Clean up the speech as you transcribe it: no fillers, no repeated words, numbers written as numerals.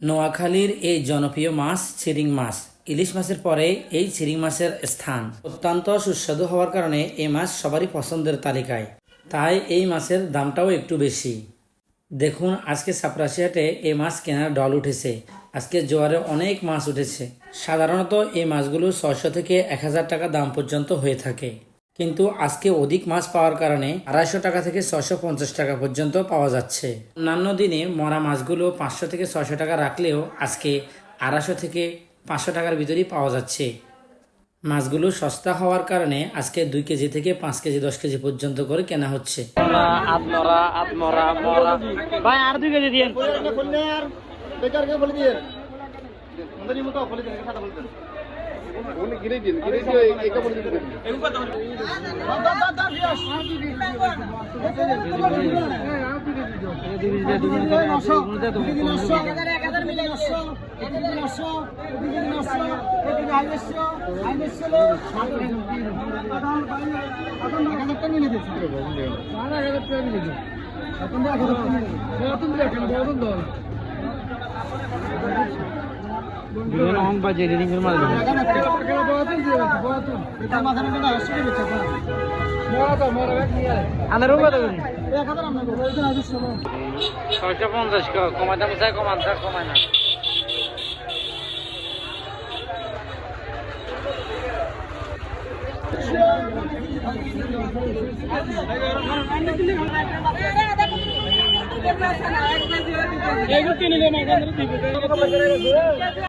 নোয়াখালীর এই জনপ্রিয় মাছ চিরিং মাছ। ইলিশ মাছের পরে এই চিরিং মাছের স্থান। অত্যন্ত সুস্বাদু হওয়ার কারণে এই মাছ সবারই পছন্দের তালিকায়, তাই এই মাছের দামটাও একটু বেশি। দেখুন আজকে সাপরাশি হাটে এই মাছ কেনার ঢল উঠেছে। আজকে জোয়ারে অনেক মাছ উঠেছে। সাধারণত এই মাছগুলো 600 থেকে 1000 টাকা দাম পর্যন্ত হয়ে থাকে, কিন্তু আজকে অধিক মাছ পাওয়ার কারণে 250 টাকা থেকে 650 টাকা পর্যন্ত পাওয়া যাচ্ছে। অন্যান্য দিনে মরা মাছগুলো 500 থেকে 600 টাকা রাখলেও আজকে 250 থেকে 500 টাকার ভিতরেই পাওয়া যাচ্ছে। মাছগুলো সস্তা হওয়ার কারণে আজকে 2 কেজি থেকে 5 কেজি 10 কেজি পর্যন্ত করে কেনা হচ্ছে। ভাই আর 2 কেজি দিন।